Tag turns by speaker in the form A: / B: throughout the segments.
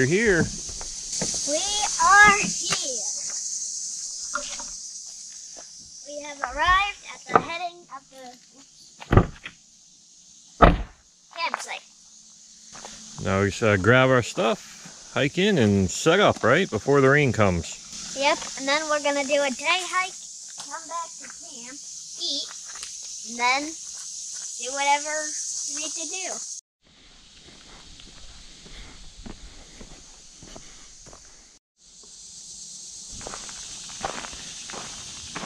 A: we're here.
B: We are here. We have arrived at the heading of the campsite.
A: Now we just gotta grab our stuff, hike in, and set up, right? Before the rain comes.
B: Yep, and then we're gonna do a day hike, come back to camp, eat, and then do whatever we need to do.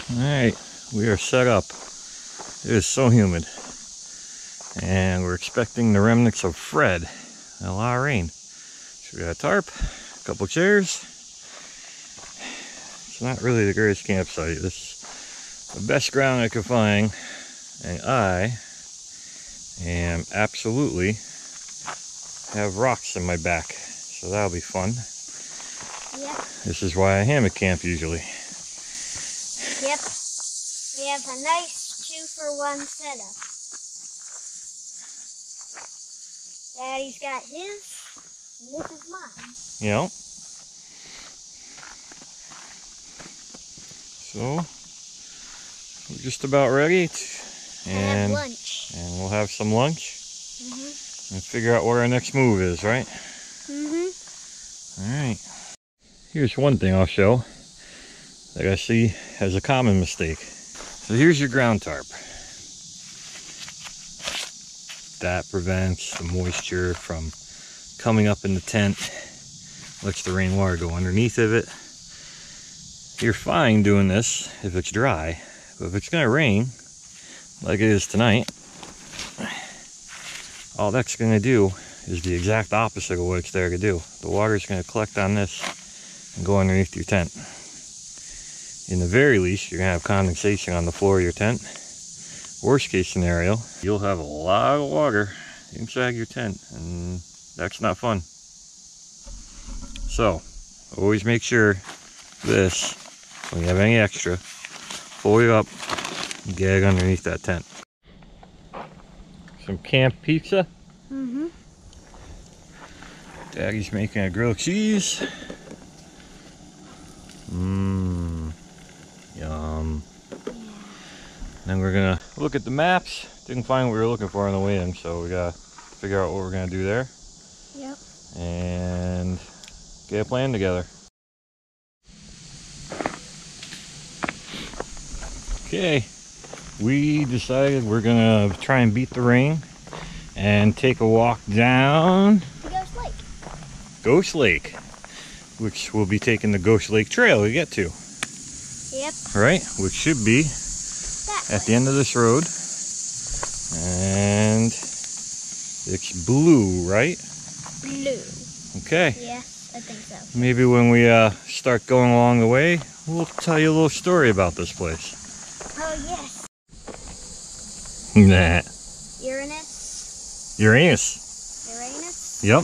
A: Alright, we are set up. It is so humid. And we're expecting the remnants of Fred. And a lot of rain. So we got a tarp, a couple chairs. It's not really the greatest campsite. This is the best ground I could find. And I am absolutely have rocks in my back. So that'll be fun.
B: Yep.
A: This is why I hammock camp usually.
B: Yep. We have a nice 2-for-1 setup. Daddy's got his, and this is mine.
A: Yep. So we're just about ready
B: And lunch.
A: And we'll have some lunch and figure out what our next move is, right? Alright. Here's one thing I'll show that I see as a common mistake. So here's your ground tarp. That prevents the moisture from coming up in the tent, lets the rainwater go underneath of it. You're fine doing this if it's dry, but if it's gonna rain, like it is tonight, all that's gonna do is the exact opposite of what it's there to do. The water's gonna collect on this and go underneath your tent. In the very least, you're gonna have condensation on the floor of your tent. Worst case scenario, you'll have a lot of water inside your tent, and that's not fun. So, always make sure this, when you have any extra, pull it up and get it underneath that tent. Some camp pizza. Daddy's making a grilled cheese. Yum. Then we're gonna look at the maps. Didn't find what we were looking for on the way in, so we gotta figure out what we're gonna do there.
B: Yep.
A: And get a plan together. Okay, we decided we're gonna try and beat the rain and take a walk down
B: To Ghost Lake.
A: Ghost Lake, which we'll be taking the Ghost Lake Trail to get to.
B: Yep.
A: Right, which should be at the end of this road. And it's blue, right?
B: Blue.
A: Okay.
B: Yes, I think so.
A: Maybe when we start going along the way, we'll tell you a little story about this place.
B: Oh, yes.
A: Nah.
B: Uranus.
A: Uranus.
B: Uranus?
A: Yep.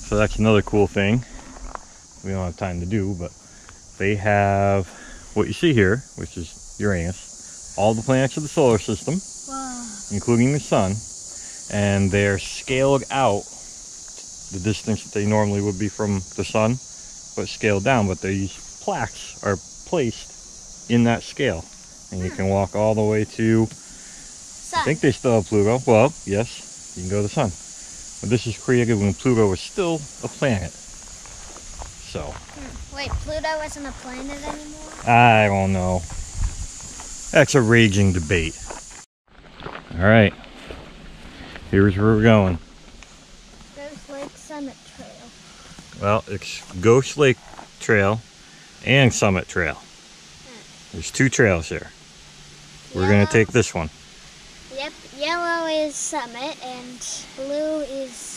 A: So that's another cool thing. We don't have time to do, but they have what you see here, which is Uranus, all the planets of the solar system,
B: Wow.
A: including the sun, and they're scaled out the distance that they normally would be from the sun, but scaled down. But these plaques are placed in that scale, and you can walk all the way to,
B: Sun.
A: I think they still have Pluto. Well, yes, you can go to the sun. But this is created when Pluto was still a planet. So,
B: Wait, Pluto isn't a planet anymore?
A: I don't know. That's a raging debate. Alright. Here's where we're going.
B: Ghost Lake Summit Trail.
A: Well, it's Ghost Lake Trail and Summit Trail. There's two trails here. We're going to take this one.
B: Yep, yellow is Summit and blue is...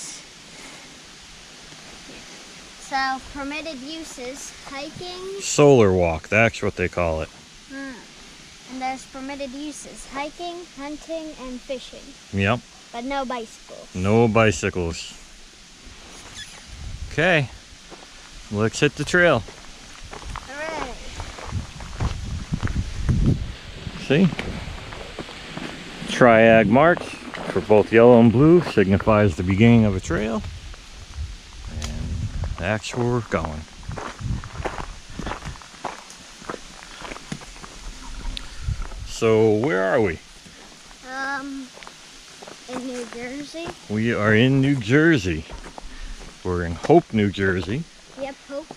B: So, permitted uses, hiking.
A: Solar walk, that's what they call it.
B: And there's permitted uses, hiking, hunting, and fishing.
A: Yep.
B: But no bicycles.
A: No bicycles. Okay. Let's hit the trail.
B: Hooray.
A: See? Triad marks for both yellow and blue signifies the beginning of a trail. That's where we're going. So where are we?
B: In New Jersey.
A: We are in New Jersey. We're in Hope, New Jersey.
B: Yep, Hope.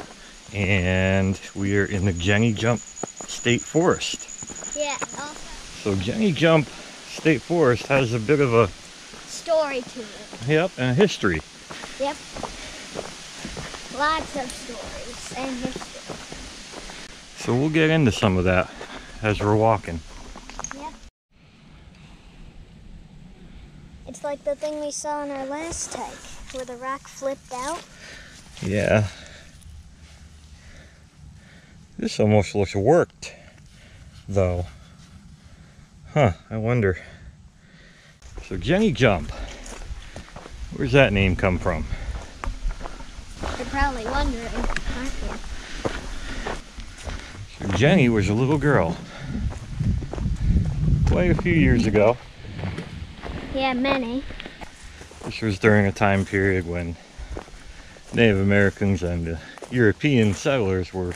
A: And we are in the Jenny Jump State Forest.
B: Yeah.
A: So Jenny Jump State Forest has a bit of a
B: story to it.
A: Yep, and a history.
B: Yep. Lots of stories and history.
A: So we'll get into some of that as we're walking.
B: Yep. It's like the thing we saw in our last hike, where the rock flipped out.
A: Yeah. This almost looks worked, though. Huh, I wonder. So Jenny Jump, where's that name come from?
B: You're probably wondering, aren't you?
A: So Jenny was a little girl quite a few years ago.
B: Yeah, many.
A: This was during a time period when Native Americans and European settlers were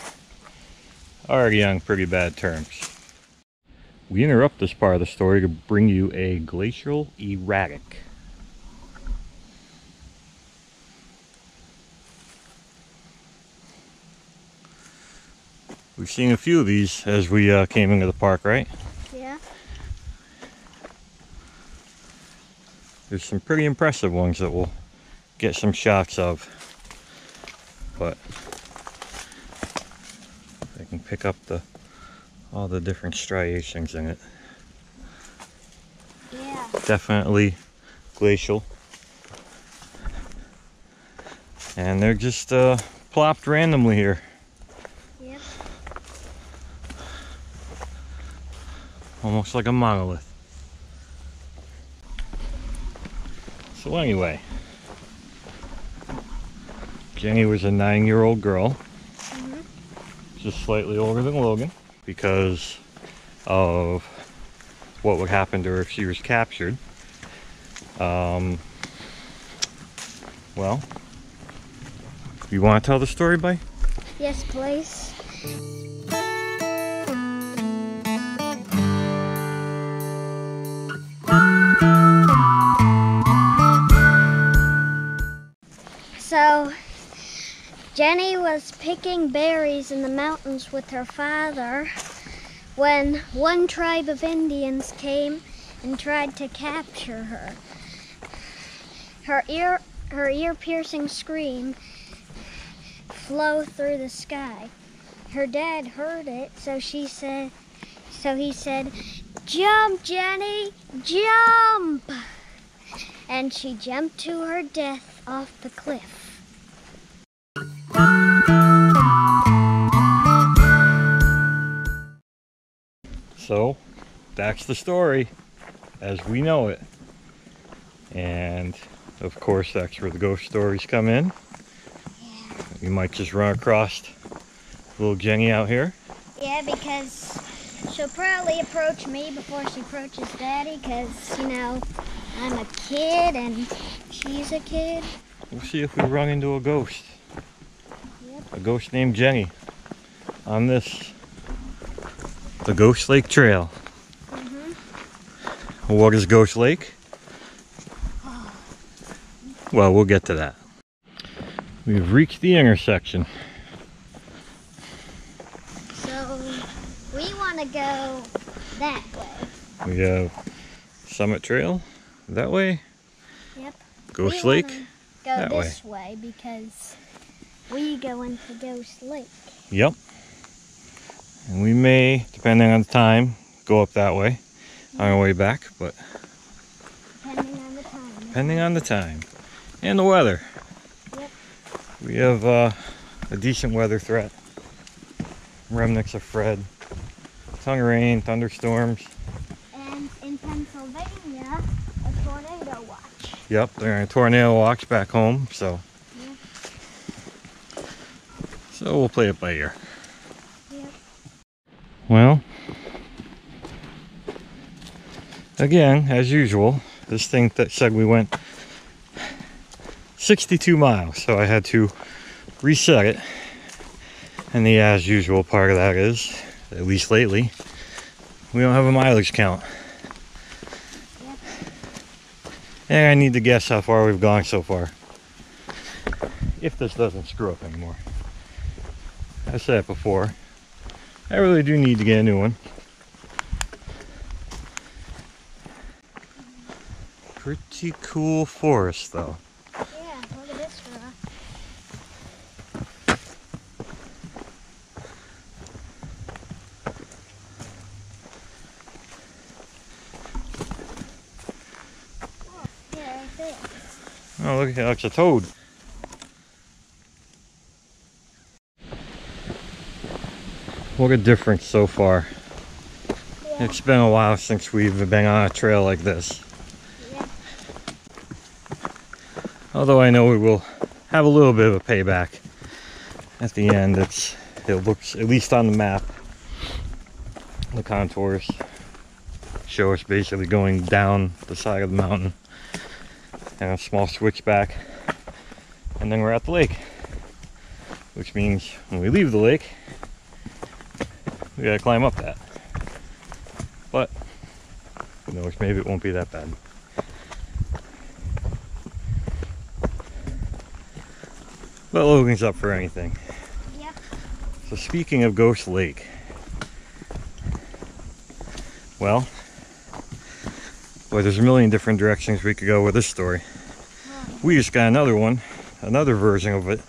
A: already on pretty bad terms. We interrupt this part of the story to bring you a glacial erratic. We've seen a few of these as we came into the park, right?
B: Yeah.
A: There's some pretty impressive ones that we'll get some shots of. But I can pick up all the different striations in it.
B: Yeah.
A: Definitely glacial. And they're just plopped randomly here.
B: Yep.
A: Almost like a monolith. So anyway, Jenny was a 9-year-old girl, just slightly older than Logan, because of what would happen to her if she was captured. Well, you want to tell the story, Bye?
B: Yes, please. So, Jenny was picking berries in the mountains with her father when one tribe of Indians came and tried to capture her. Her ear-piercing scream flew through the sky. Her dad heard it, so he said, "Jump, Jenny, jump!" And she jumped to her death off the cliff.
A: So, that's the story as we know it. And, of course, that's where the ghost stories come in.
B: Yeah.
A: You might just run across little Jenny out here.
B: Yeah, because she'll probably approach me before she approaches Daddy, because, you know, I'm a kid and she's a kid.
A: We'll see if we run into a ghost.
B: Yep.
A: A ghost named Jenny on the Ghost Lake Trail. What is Ghost Lake? Well, we'll get to that. We've reached the intersection.
B: So, we want to go that way.
A: We have Summit Trail that way.
B: Yep.
A: Ghost
B: We
A: Lake
B: wanna
A: that
B: go this way because we go into Ghost Lake.
A: Yep. And we may, depending on the time, go up that way on our way back, but
B: Depending on the time.
A: depending on the time and the weather.
B: Yep.
A: We have a decent weather threat. Remnants of Fred. Ton of rain, thunderstorms.
B: And in Pennsylvania, a tornado watch.
A: Yep, they're on a tornado watch back home, so.
B: Yep.
A: So we'll play it by ear.
B: Yep.
A: Well, again, as usual, this thing that said we went 62 miles, so I had to reset it. And the as usual part of that is, at least lately, we don't have a mileage count.
B: Yep.
A: And I need to guess how far we've gone so far. If this doesn't screw up anymore. I said it before. I really do need to get a new one. Pretty cool forest though.
B: Yeah, look at this rock. Yeah, right there.
A: Oh, look at that, it's a toad. What a difference so far.
B: Yeah.
A: It's been a while since we've been on a trail like this.
B: Yeah.
A: Although I know we will have a little bit of a payback at the end. It looks, at least on the map, the contours show us basically going down the side of the mountain and a small switchback, and then we're at the lake, which means when we leave the lake we gotta climb up that. But who knows, maybe it won't be that bad. But Logan's up for anything.
B: Yep.
A: So speaking of Ghost Lake, well, there's a million different directions we could go with this story. We just got another one, another version of it,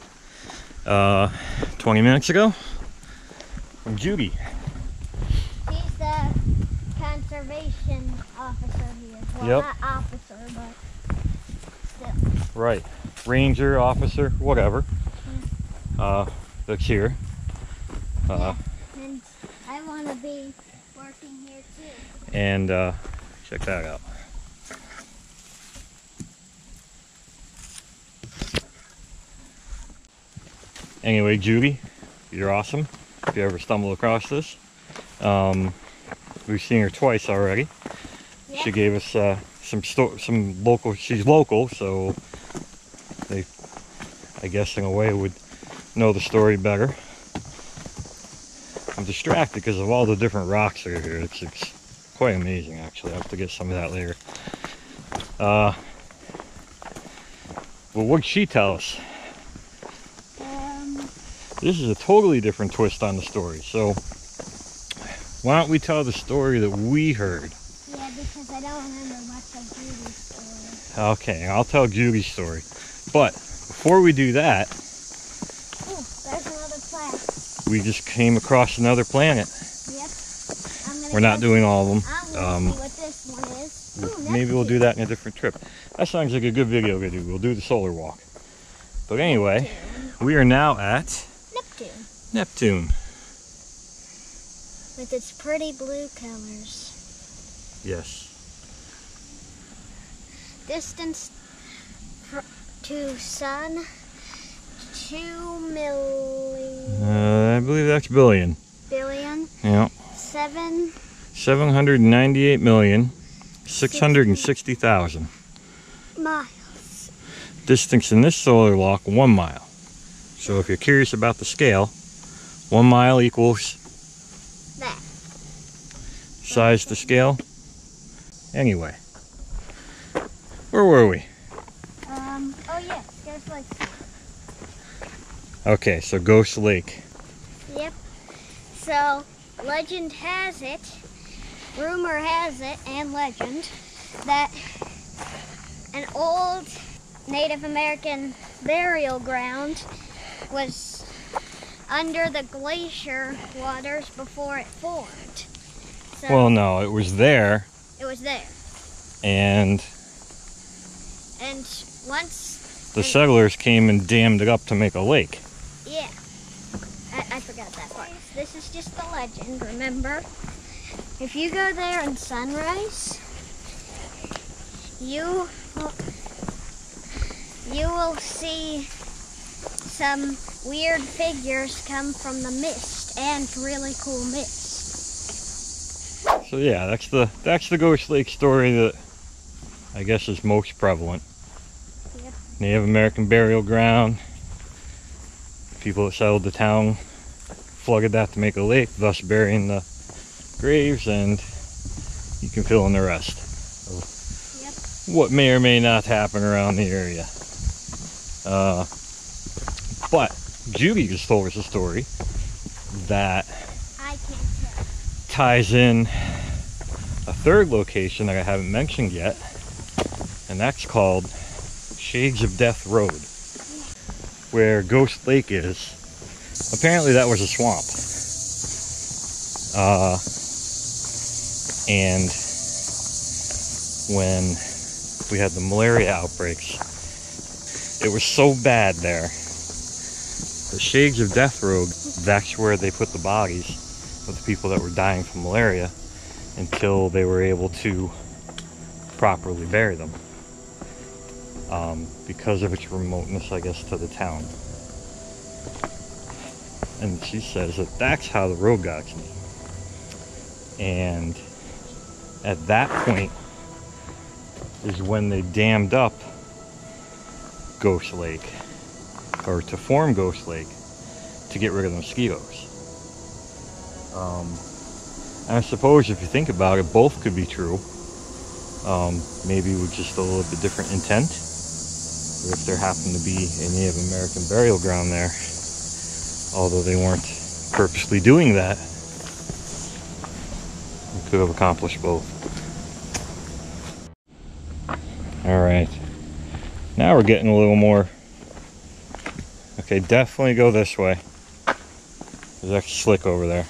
A: 20 minutes ago from Judy.
B: He's the conservation officer here. Well,
A: Yep.
B: not officer, but still.
A: Right, ranger, officer, whatever. That's here.
B: And I want to be working here too.
A: And check that out. Anyway, Judy, you're awesome. If you ever stumble across this, we've seen her twice already.
B: Yep.
A: She gave us some local. She's local, so they, I guess, in a way, would know the story better. I'm distracted because of all the different rocks that are here. It's quite amazing, actually. I'll have to get some of that later. Well, what did she tell us? This is a totally different twist on the story. So, why don't we tell the story that we heard?
B: Yeah, because I don't remember much of Judy's story.
A: Okay, I'll tell Judy's story. But before we do that,
B: Ooh, there's another plaque.
A: we just came across another planet.
B: Yep.
A: We're not doing all of them.
B: I'm gonna see what this one is. Ooh,
A: Maybe we'll do that in a different trip. That sounds like a good video to do. We'll do the solar walk. But anyway, we are now at
B: Neptune.
A: Neptune.
B: With its pretty blue colors.
A: Yes.
B: Distance to sun, 2 million.
A: I believe that's billion.
B: Billion.
A: Yeah. 798,660,000.
B: Miles.
A: Distance in this solar walk, 1 mile. So if you're curious about the scale, 1 mile equals
B: That.
A: size to scale. Anyway, where were we?
B: Oh yes, there's like.
A: Okay, so Ghost Lake.
B: Yep. So, legend has it, rumor has it, and legend, that an old Native American burial ground was under the glacier waters before it formed. So,
A: Well, no, it was there,
B: it was there.
A: and
B: And once,
A: the settlers came and dammed it up to make a lake.
B: yeah, I forgot that part. This is just the legend, remember? If you go there in sunrise, you will see some weird figures come from the mist, and really cool mist.
A: So yeah, that's the Ghost Lake story that I guess is most prevalent.
B: Yep.
A: Native American burial ground. People that settled the town flooded that to make a lake, thus burying the graves, and you can fill in the rest of what may or may not happen around the area. But Judy just told us a story that ties in a third location that I haven't mentioned yet, and that's called Shades of Death Road, where Ghost Lake is. Apparently that was a swamp. And when we had the malaria outbreaks, it was so bad there. The Shades of Death Road, that's where they put the bodies of the people that were dying from malaria until they were able to properly bury them. Because of its remoteness, I guess, to the town. And she says that that's how the road got to me. And at that point is when they dammed up Ghost Lake, or to form Ghost Lake, to get rid of the mosquitoes. And I suppose if you think about it, both could be true. Maybe with just a little bit different intent. Or if there happened to be a Native American burial ground there, although they weren't purposely doing that, we could have accomplished both. Alright, now we're getting a little more. Okay, definitely go this way. There's actually slick over there.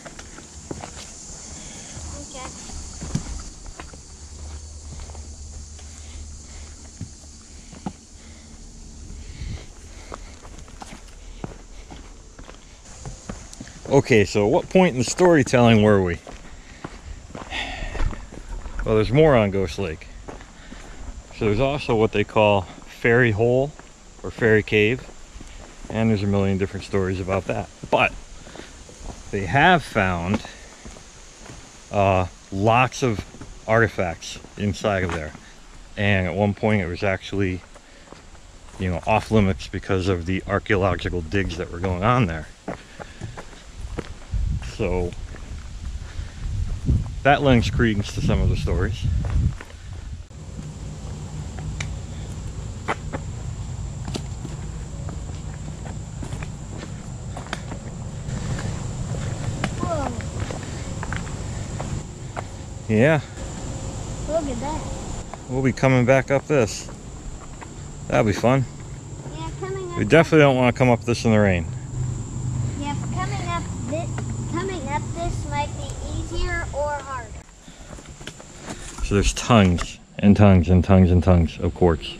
A: Okay, so at what point in the storytelling were we? Well, there's more on Ghost Lake. So there's also what they call Fairy Hole or Fairy Cave, and there's a million different stories about that. But they have found lots of artifacts inside of there, and at one point it was actually, you know, off limits because of the archaeological digs that were going on there. So that lends credence to some of the stories.
B: Whoa.
A: Yeah.
B: Look at that.
A: We'll be coming back up this. That'll be fun.
B: Yeah, coming up.
A: We definitely don't want to come up this in the rain.
B: Yeah, coming up this might be easier or harder.
A: So there's tons and tons and tons and tons of quartz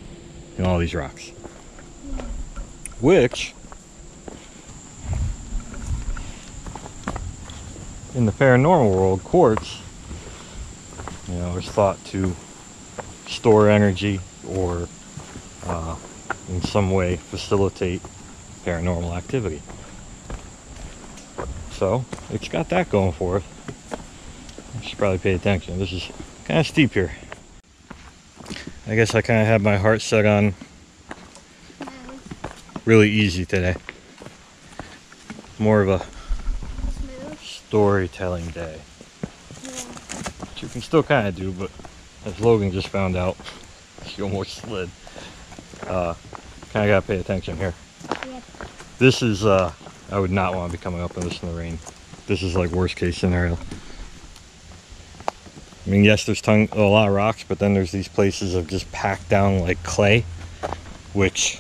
A: in all these rocks. Which, in the paranormal world, quartz, you know, is thought to store energy or in some way facilitate paranormal activity. So it's got that going for it. I should probably pay attention. This is kind of steep here. I guess I kind of had my heart set on really easy today. More of a storytelling day.
B: Yeah.
A: Which you can still kind of do, but as Logan just found out, she almost slid. Kind of got to pay attention here.
B: Yep.
A: This is, I would not want to be coming up on this in the rain. This is like worst case scenario. I mean, yes, there's a lot of rocks, but then there's these places of just packed down like clay, which,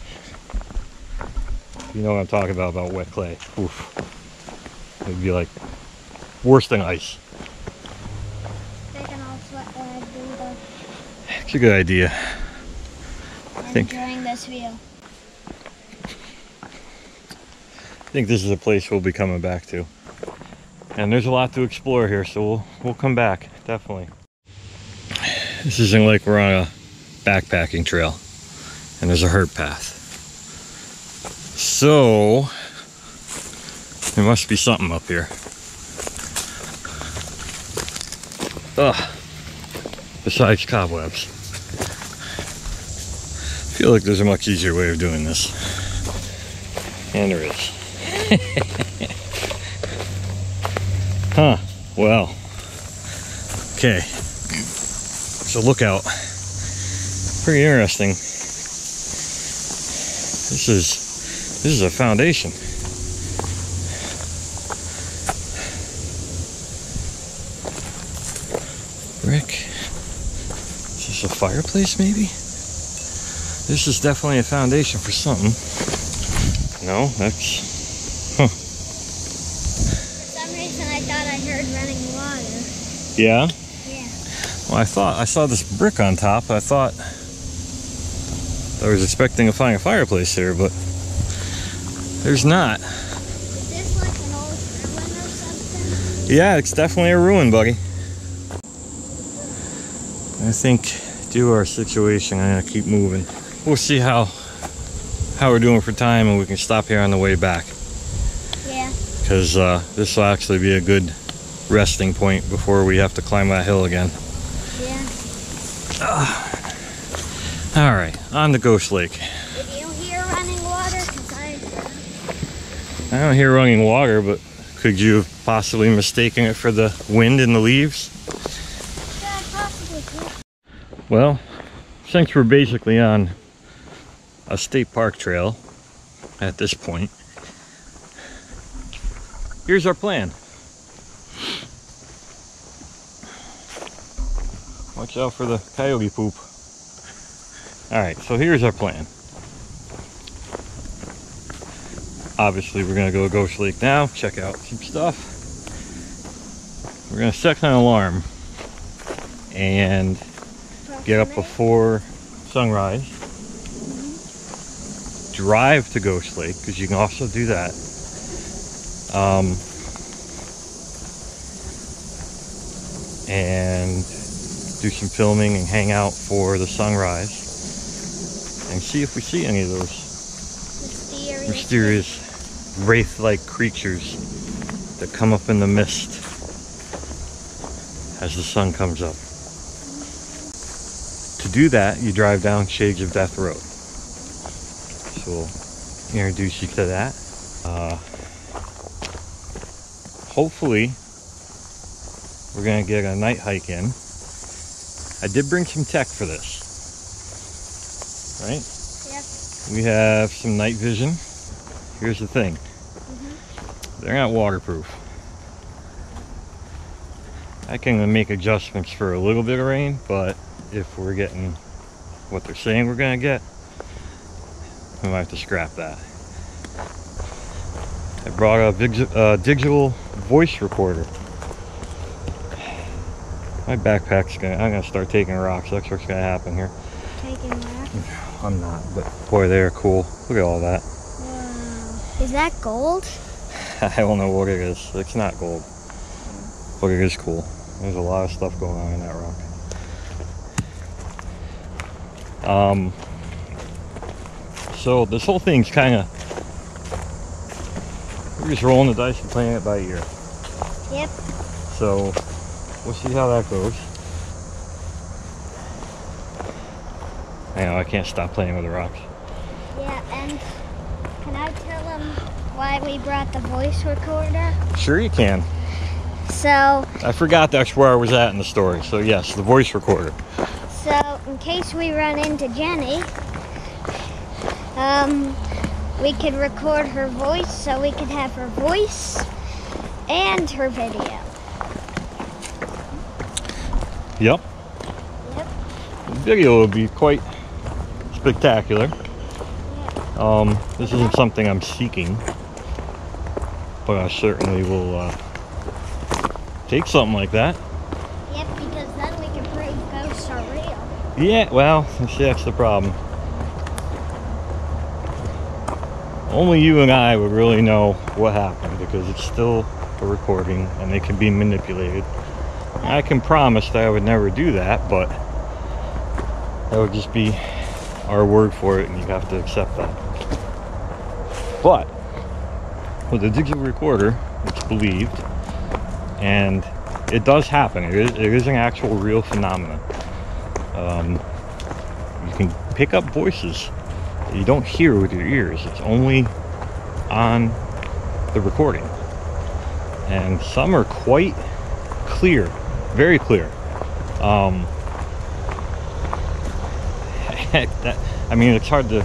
A: you know what I'm talking about wet clay. Oof. It'd be like worse than ice.
B: They can all sweat what I do though.
A: It's a good idea.
B: I'm enjoying this view.
A: I think this is a place we'll be coming back to. And there's a lot to explore here, so we'll come back, definitely. This isn't like we're on a backpacking trail and there's a hurt path. So there must be something up here. Ugh. Besides cobwebs. I feel like there's a much easier way of doing this. And there is. Huh. Well. Okay. So look out. Pretty interesting. This is a foundation. Brick. Is this a fireplace maybe? This is definitely a foundation for something. No, that's... Huh.
B: For some reason I thought I heard running water.
A: Yeah?
B: Yeah.
A: Well, I saw this brick on top. I thought I was expecting to find a fireplace here, but there's not.
B: Is this like an old ruin or something?
A: Yeah, it's definitely a ruin, buddy. I think due to our situation, I'm gonna keep moving. We'll see how we're doing for time, and we can stop here on the way back.
B: Yeah.
A: Because this will actually be a good resting point before we have to climb that hill again.
B: Yeah.
A: All right, on to Ghost Lake.
B: Did you hear running water? 'Cause
A: I don't hear running water, but could you have possibly mistaken it for the wind in the leaves?
B: yeah, possibly could.
A: Well, since we're basically on a state park trail at this point, here's our plan. Watch out for the coyote poop. Alright, so here's our plan. Obviously, we're gonna go to Ghost Lake now, check out some stuff. We're gonna set an alarm and get up before sunrise. Drive to Ghost Lake, because you can also do that. And do some filming and hang out for the sunrise. And see if we see any of those mysterious wraith-like creatures that come up in the mist as the sun comes up. To do that, you drive down Shades of Death Road. So we'll introduce you to that. Hopefully, we're gonna get a night hike in. I did bring some tech for this. Right?
B: Yep.
A: We have some night vision. Here's the thing. They're not waterproof. I can make adjustments for a little bit of rain, but if we're getting what they're saying we're gonna get, we might have to scrap that. I brought a digital voice recorder. My backpack's I'm gonna start taking rocks. That's what's gonna happen here.
B: Taking rocks?
A: I'm not, but boy, they're cool. Look at all that.
B: Wow. Is that gold?
A: I don't know what it is. It's not gold, but it is cool. There's a lot of stuff going on in that rock. So this whole thing's kind of, we're just rolling the dice and playing it by ear.
B: Yep.
A: So we'll see how that goes. I know I can't stop playing with the rocks.
B: Yeah, and can I tell them why we brought the voice recorder?
A: Sure you can.
B: So,
A: I forgot that's where I was at in the story. So yes, the voice recorder.
B: so in case we run into Jenny, we could record her voice so we could have her voice and her video.
A: Yep.
B: Yep.
A: The video would be quite spectacular. This isn't something I'm seeking, but I certainly will take something like that.
B: Yep, because then we can prove ghosts are real.
A: Yeah, well, see, that's the problem. Only you and I would really know what happened, because it's still a recording and they can be manipulated. I can promise that I would never do that, but that would just be our word for it, and you have to accept that. But with a digital recorder, it's believed, and it does happen. It is an actual real phenomenon. You can pick up voices that you don't hear with your ears. It's only on the recording. And some are quite clear, very clear. I mean, it's hard to,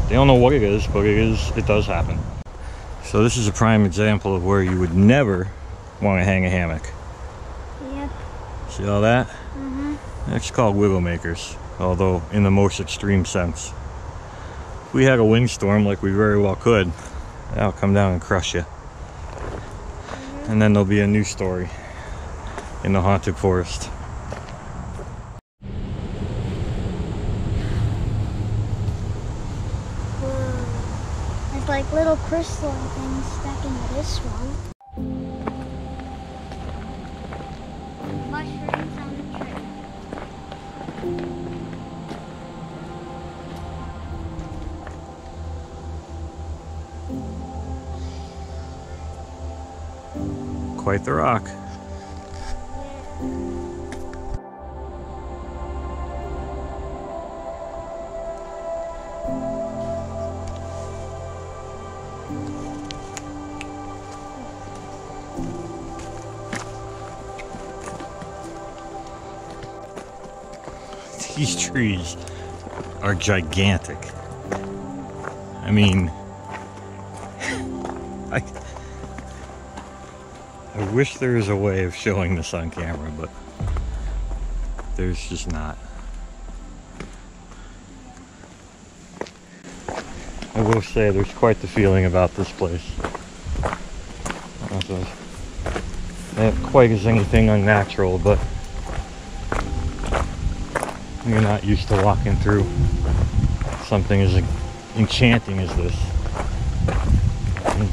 A: they don't know what it is, but it does happen. So this is a prime example of where you would never want to hang a hammock.
B: Yep.
A: See all that?
B: Mm-hmm.
A: It's called Widowmakers, although in the most extreme sense. If we had a windstorm, like we very well could, that'll come down and crush you. And then there'll be a new story in the haunted forest.
B: Whoa. There's like little crystal things stuck into this one. Mushrooms on the tree.
A: Quite the rock. These trees are gigantic. I mean, I wish there was a way of showing this on camera, but there's just not. I will say there's quite the feeling about this place. Not quite as anything unnatural, but you're not used to walking through something as enchanting as this. You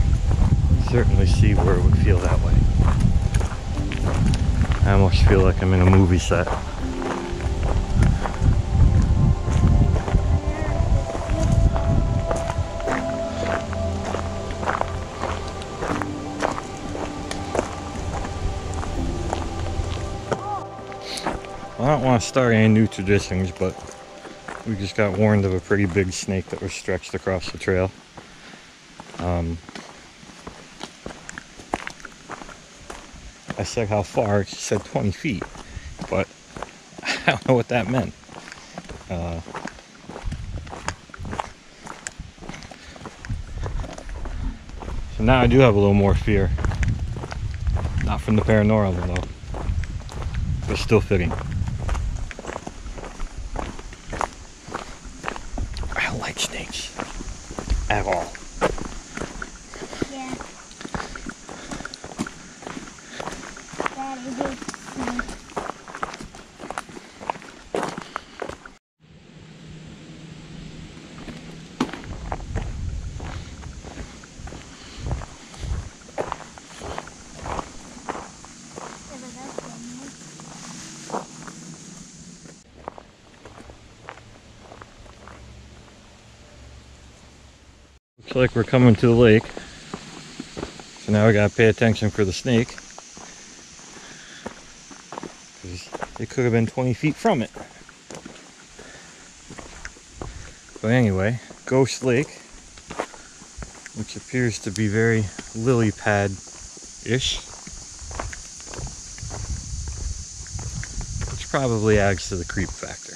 A: certainly see where it would feel that way. I almost feel like I'm in a movie set. I don't want to start any new traditions, but we just got warned of a pretty big snake that was stretched across the trail. I said how far, she said 20 feet, but I don't know what that meant. So now I do have a little more fear. Not from the paranormal though, but still fitting. I don't like snakes at all.
B: Yeah. That is a snake.
A: Looks like we're coming to the lake. So now we gotta pay attention for the snake, because it could have been 20 feet from it. But anyway, Ghost Lake, which appears to be very lily pad-ish, which probably adds to the creep factor.